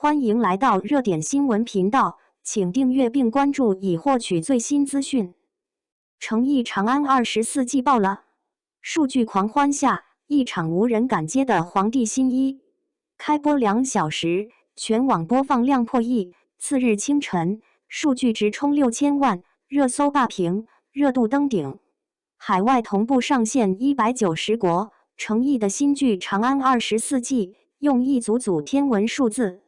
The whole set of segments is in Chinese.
欢迎来到热点新闻频道，请订阅并关注以获取最新资讯。诚毅长安24季爆了，数据狂欢下，一场无人敢接的皇帝新衣。开播2小时，全网播放量破亿。次日清晨，数据直冲6000万，热搜霸屏，热度登顶。海外同步上线190国。诚毅的新剧《长安24季》用一组组天文数字，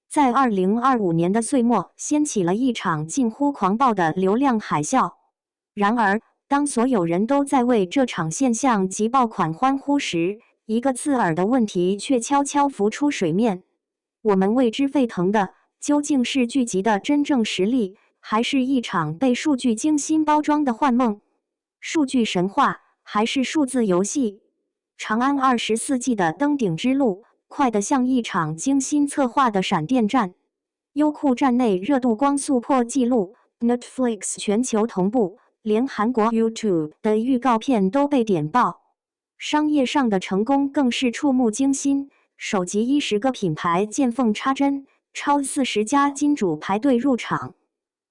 在2025年的岁末掀起了一场近乎狂暴的流量海啸。然而，当所有人都在为这场现象及爆款欢呼时，一个刺耳的问题却悄悄浮出水面：我们为之沸腾的，究竟是剧集的真正实力，还是一场被数据精心包装的幻梦？数据神话，还是数字游戏？长安24季的登顶之路，快得像一场精心策划的闪电战。优酷站内热度光速破纪录 ，Netflix 全球同步，连韩国 YouTube 的预告片都被点爆。商业上的成功更是触目惊心，首集10个品牌见缝插针，超40家金主排队入场，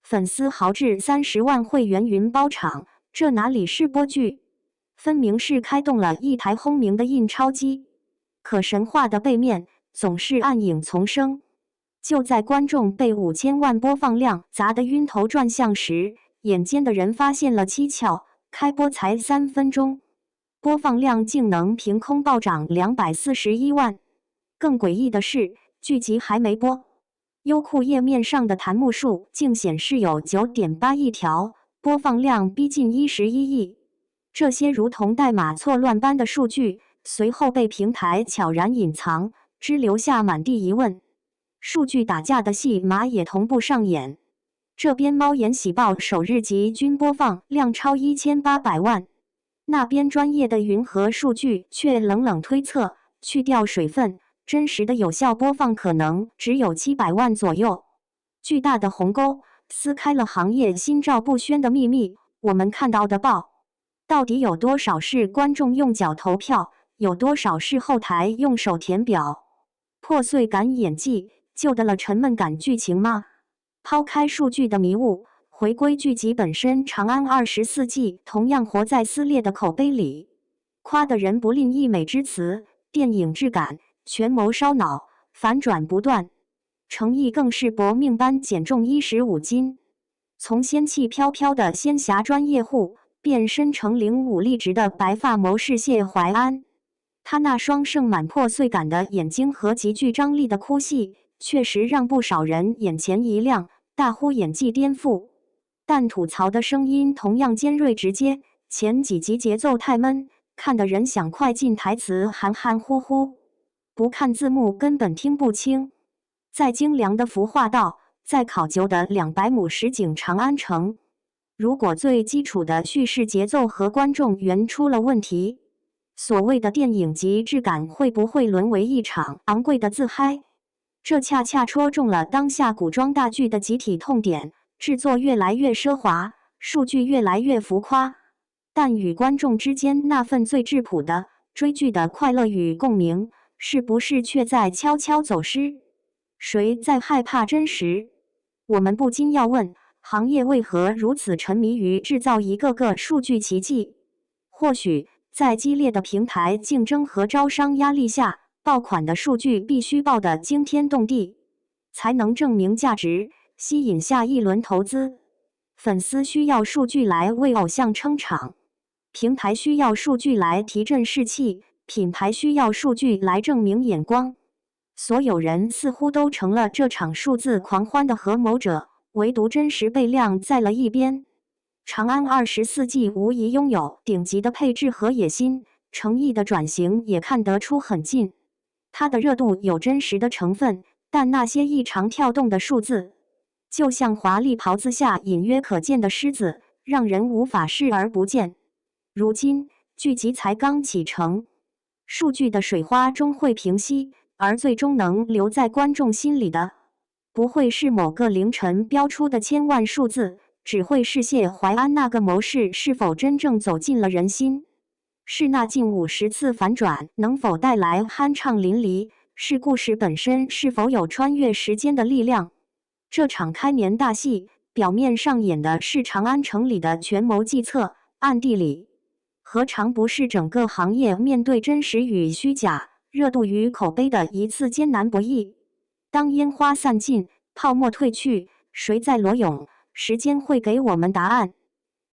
粉丝豪至30万会员云包场，这哪里是播剧？分明是开动了一台轰鸣的印钞机。可神话的背面总是暗影丛生。就在观众被5000万播放量砸得晕头转向时，眼尖的人发现了蹊跷：开播才3分钟，播放量竟能凭空暴涨241万。更诡异的是，剧集还没播，优酷页面上的弹幕数竟显示有 9.8 亿条，播放量逼近11亿。这些如同代码错乱般的数据，随后被平台悄然隐藏，只留下满地疑问。数据打架的戏码也同步上演。这边猫眼喜报首日集均播放量超1800万，那边专业的云和数据却冷冷推测，去掉水分，真实的有效播放可能只有700万左右。巨大的鸿沟撕开了行业心照不宣的秘密。我们看到的报，到底有多少是观众用脚投票，有多少是后台用手填表？破碎感演技救得了沉闷感剧情吗？抛开数据的迷雾，回归剧集本身，《长安24季》同样活在撕裂的口碑里。夸的人不吝溢美之词，电影质感，权谋烧脑，反转不断。诚毅更是搏命般减重15斤，从仙气飘飘的仙侠专业户变身成领武力值的白发谋士谢怀安。他那双盛满破碎感的眼睛和极具张力的哭戏，确实让不少人眼前一亮，大呼演技颠覆。但吐槽的声音同样尖锐直接，前几集节奏太闷，看得人想快进台词含含糊糊，不看字幕根本听不清。再精良的服化道，再考究的200亩实景长安城，如果最基础的叙事节奏和观众缘出了问题，所谓的电影级质感会不会沦为一场昂贵的自嗨？这恰恰戳中了当下古装大剧的集体痛点：制作越来越奢华，数据越来越浮夸，但与观众之间那份最质朴的追剧的快乐与共鸣，是不是却在悄悄走失？谁在害怕真实？我们不禁要问，行业为何如此沉迷于制造一个个数据奇迹？或许在激烈的平台竞争和招商压力下，爆款的数据必须爆得惊天动地，才能证明价值，吸引下一轮投资。粉丝需要数据来为偶像撑场，平台需要数据来提振士气，品牌需要数据来证明眼光。所有人似乎都成了这场数字狂欢的合谋者，唯独真实被晾在了一边。长安24季无疑拥有顶级的配置和野心，诚毅的转型也看得出很近。它的热度有真实的成分，但那些异常跳动的数字，就像华丽袍子下隐约可见的虱子，让人无法视而不见。如今剧集才刚启程，数据的水花终会平息，而最终能留在观众心里的，不会是某个凌晨标出的千万数字，只会是谢怀安那个谋士是否真正走进了人心，是那近50次反转能否带来酣畅淋漓，是故事本身是否有穿越时间的力量。这场开年大戏，表面上演的是长安城里的权谋计策，暗地里何尝不是整个行业面对真实与虚假、热度与口碑的一次艰难博弈？当烟花散尽，泡沫褪去，谁在裸泳？时间会给我们答案。